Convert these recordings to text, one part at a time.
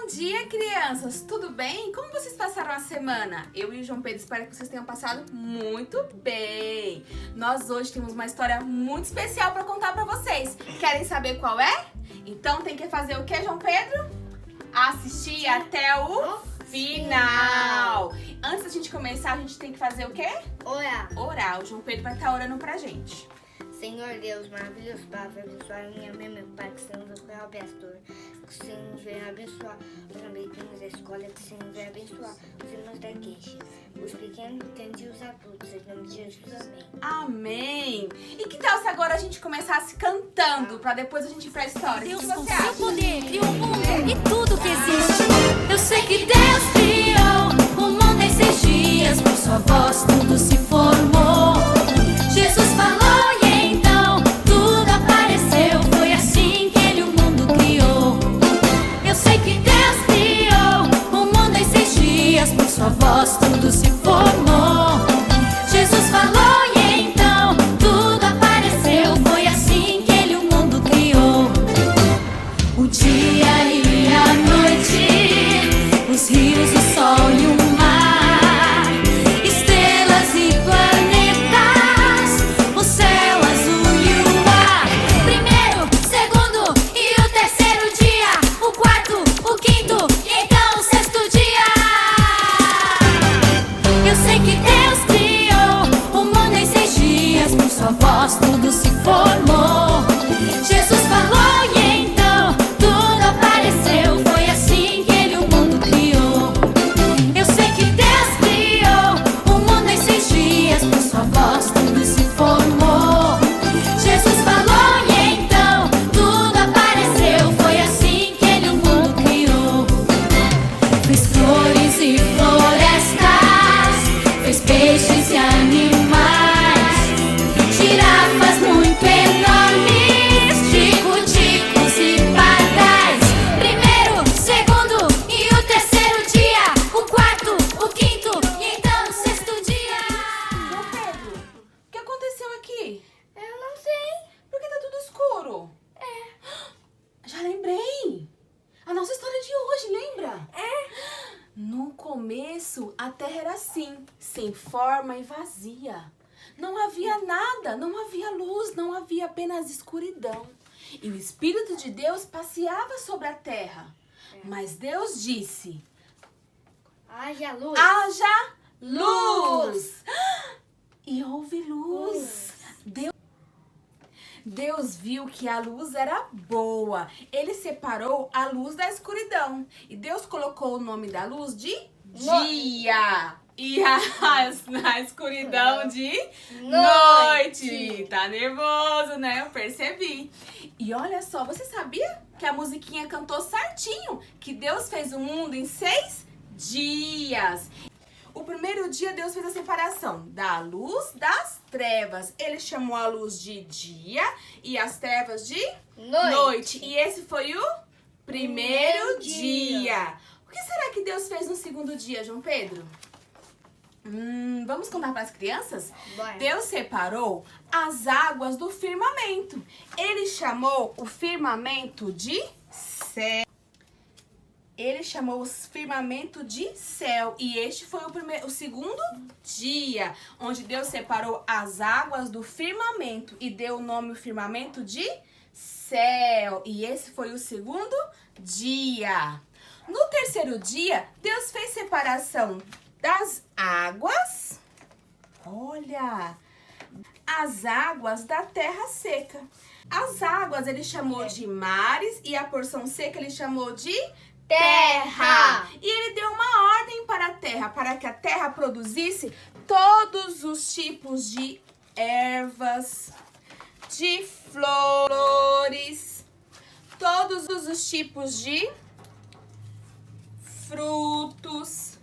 Bom dia, crianças! Tudo bem? Como vocês passaram a semana? Eu e o João Pedro espero que vocês tenham passado muito bem. Nós hoje temos uma história muito especial para contar para vocês. Querem saber qual é? Então tem que fazer o que, João Pedro? Assistir até o final. Antes da gente começar, a gente tem que fazer o quê? Orar. Orar. O João Pedro vai estar orando pra gente. Senhor Deus, maravilhoso Pai, abençoar a minha mãe, meu pai, que o Senhor foi abençoador. Que o Senhor venha abençoar os amiguinhos da escola, que o Senhor venha abençoar os irmãos da igreja, os pequenos e os adultos, em nome de Jesus, amém. Amém! E que tal se agora a gente começasse cantando, pra depois a gente ir pra história? Deus O que com você seu acha? poder criou o mundo e tudo que existe. Eu sei que Deus criou o mundo em 6 dias, por sua voz tudo se formou. Jesus falou e então tudo apareceu. Foi assim que ele o mundo criou. Eu sei que Deus criou o mundo em 6 dias, por sua voz tudo se formou. Jesus falou e então tudo apareceu. Foi assim que ele o mundo criou. O dia e a noite, os rios, o sol e o mar, estrelas e planetas, o céu azul e o ar. Primeiro, segundo e o terceiro dia, o quarto, o quinto e então o sexto dia. Eu sei que Deus criou o mundo em 6 dias, por sua voz tudo se formou. Jesus falou e então tudo apareceu. Foi assim que ele o mundo criou. Eu sei que Deus criou o mundo em 6 dias, por sua voz tudo se formou. Jesus falou e então tudo apareceu. Foi assim que ele o mundo criou. Fez flores e florestas, fez peixes e animais, girafas muito enormes, tico-ticos e pardais. Primeiro, segundo e o terceiro dia, o quarto, o quinto e então o sexto dia. João Pedro, o que aconteceu aqui? Eu não sei. Por que tá tudo escuro? Já lembrei! A nossa história de hoje, lembra? No começo, a terra era assim, sem forma e vazia. Não havia nada, não havia luz, não havia apenas escuridão. E o Espírito de Deus passeava sobre a terra. Mas Deus disse: Haja luz. haja luz! E houve luz. Deus viu que a luz era boa. Ele separou a luz da escuridão. E Deus colocou o nome da luz de dia. E na escuridão de noite. Tá nervoso, né? Eu percebi. E olha só, você sabia que a musiquinha cantou certinho? Que Deus fez o mundo em 6 dias. O primeiro dia Deus fez a separação da luz das trevas. Ele chamou a luz de dia e as trevas de noite. E esse foi o primeiro dia. O que será que Deus fez no segundo dia, João Pedro? Vamos contar para as crianças? Bora. Deus separou as águas do firmamento. Ele chamou o firmamento de céu. Ele chamou o firmamento de céu. E este foi o segundo dia, onde Deus separou as águas do firmamento e deu o nome ao firmamento de céu. E esse foi o segundo dia. No terceiro dia, Deus fez separação das águas. Olha, as águas da terra seca. As águas ele chamou de mares e a porção seca ele chamou de terra. E ele deu uma ordem para a terra, para que a terra produzisse todos os tipos de ervas, de flores, todos os tipos de frutos.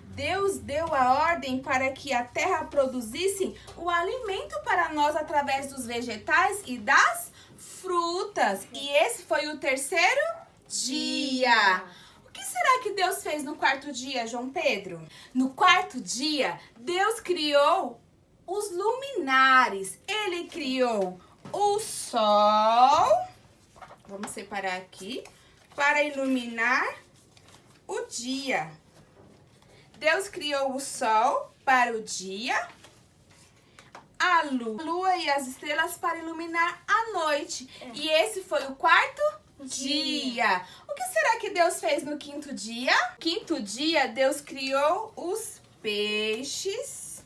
Deus deu a ordem para que a terra produzisse o alimento para nós através dos vegetais e das frutas. E esse foi o terceiro dia. O que será que Deus fez no quarto dia, João Pedro? No quarto dia, Deus criou os luminares. Ele criou o sol. Vamos separar aqui. para iluminar o dia. Deus criou o sol para o dia, a lua e as estrelas para iluminar a noite. E esse foi o quarto dia. O que será que Deus fez no quinto dia? No quinto dia, Deus criou os peixes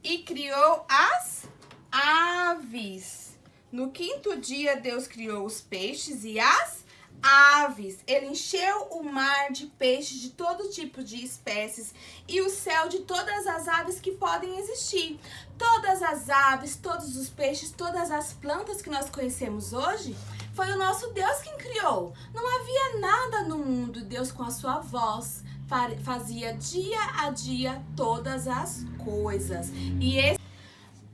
e criou as aves. No quinto dia, Deus criou os peixes e as aves. Ele encheu o mar de peixes de todo tipo de espécies e o céu de todas as aves que podem existir. Todas as aves, todos os peixes, todas as plantas que nós conhecemos hoje, foi o nosso Deus quem criou. Não havia nada no mundo. Deus, com a sua voz, fazia dia a dia todas as coisas. E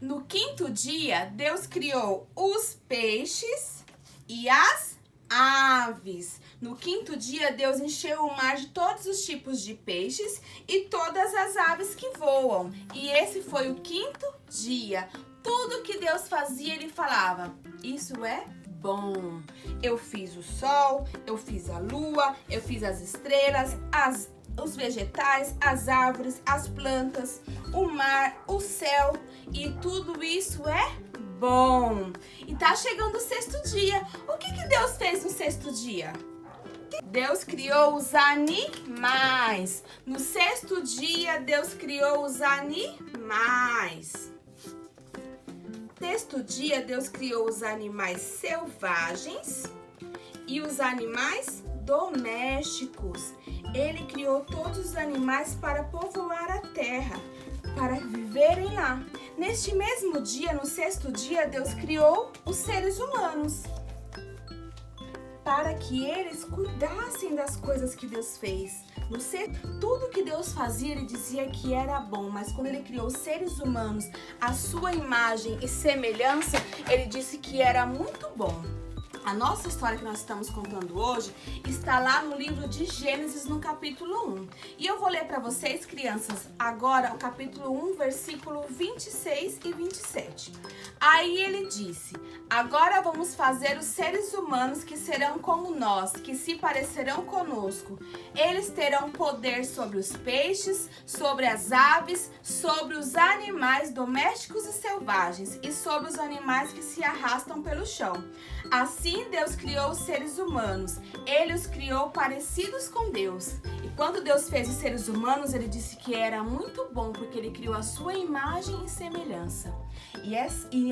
no quinto dia, Deus criou os peixes e as aves. No quinto dia, Deus encheu o mar de todos os tipos de peixes e todas as aves que voam. E esse foi o quinto dia. Tudo que Deus fazia, Ele falava: isso é bom. Eu fiz o sol, eu fiz a lua, eu fiz as estrelas, os vegetais, as árvores, as plantas, o mar, o céu, e tudo isso é bom. E tá chegando o sexto dia. O que Deus fez no sexto dia? Deus criou os animais. No sexto dia, Deus criou os animais. No sexto dia, Deus criou os animais selvagens e os animais domésticos. Ele criou todos os animais para povoar a terra, para viverem lá. Neste mesmo dia, no sexto dia, Deus criou os seres humanos, para que eles cuidassem das coisas que Deus fez. Tudo que Deus fazia, Ele dizia que era bom, mas quando Ele criou os seres humanos, a sua imagem e semelhança, Ele disse que era muito bom. A nossa história que nós estamos contando hoje está lá no livro de Gênesis, no capítulo 1. E eu vou ler para vocês, crianças, agora o capítulo 1, versículo 26 e 27. Aí ele disse: agora vamos fazer os seres humanos que serão como nós, que se parecerão conosco. Eles terão poder sobre os peixes, sobre as aves, sobre os animais domésticos e selvagens e sobre os animais que se arrastam pelo chão. Assim Deus criou os seres humanos. Ele os criou parecidos com Deus. E quando Deus fez os seres humanos, Ele disse que era muito bom, porque Ele criou a sua imagem e semelhança. E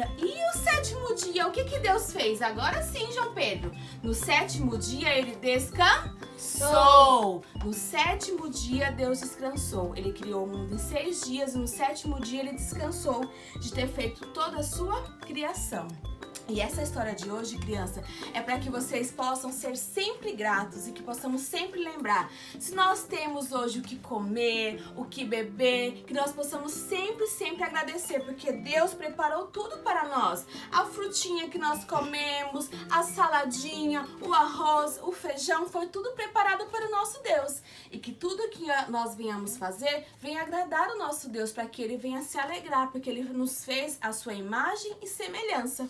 o sétimo dia, o que Deus fez? Agora sim, João Pedro. No sétimo dia, Ele descansou. No sétimo dia, Deus descansou. Ele criou o mundo em 6 dias e no sétimo dia Ele descansou de ter feito toda a sua criação. E essa história de hoje, criança, é para que vocês possam ser sempre gratos e que possamos sempre lembrar. Se nós temos hoje o que comer, o que beber, que nós possamos sempre agradecer, porque Deus preparou tudo para nós. A frutinha que nós comemos, a saladinha, o arroz, o feijão, foi tudo preparado para o nosso Deus. E que tudo que nós venhamos fazer, venha agradar o nosso Deus, para que Ele venha se alegrar, porque Ele nos fez a sua imagem e semelhança.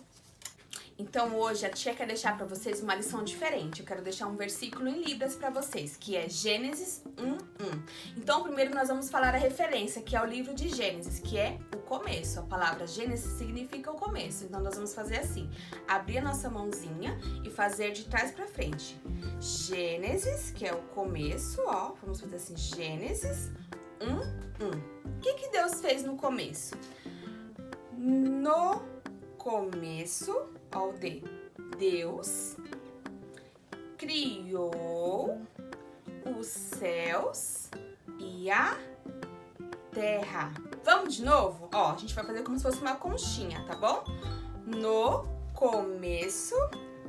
Então hoje a tia quer deixar para vocês uma lição diferente. Eu quero deixar um versículo em Libras para vocês, que é Gênesis 1:1. Então primeiro nós vamos falar a referência, que é o livro de Gênesis, que é o começo. A palavra Gênesis significa o começo. Então nós vamos fazer assim: abrir a nossa mãozinha e fazer de trás para frente. Gênesis, que é o começo, ó. Vamos fazer assim: Gênesis 1:1. O que Deus fez no começo? No começo, ó, Deus criou os céus e a terra. Vamos de novo? Ó, a gente vai fazer como se fosse uma conchinha, tá bom? No começo,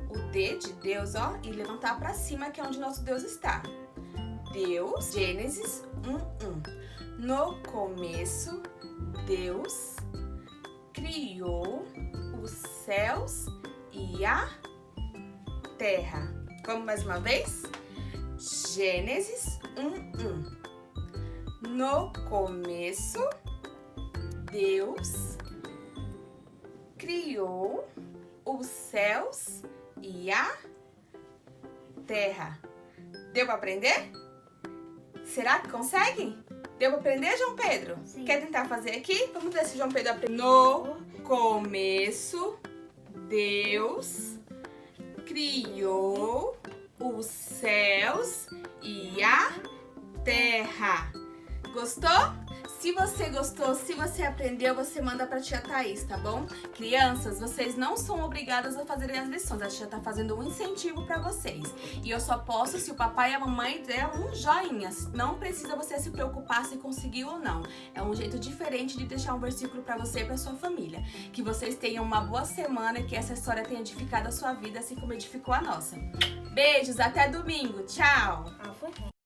o D de Deus, ó, e levantar pra cima, que é onde nosso Deus está. Deus, Gênesis 1:1. No começo, Deus criou os céus e a terra. Vamos mais uma vez? Gênesis 1:1. No começo, Deus criou os céus e a terra. Deu pra aprender? Será que conseguem? Deu pra aprender, João Pedro? Sim. Quer tentar fazer aqui? Vamos ver se João Pedro aprendeu. No começo, Deus criou os céus e a terra. Gostou? Se você gostou, se você aprendeu, você manda pra tia Thaís, tá bom? Crianças, vocês não são obrigadas a fazerem as lições. A tia tá fazendo um incentivo pra vocês. E eu só posso se o papai e a mamãe der um joinha. Não precisa você se preocupar se conseguiu ou não. É um jeito diferente de deixar um versículo pra você e pra sua família. Que vocês tenham uma boa semana e que essa história tenha edificado a sua vida, assim como edificou a nossa. Beijos, até domingo. Tchau! Ah, foi.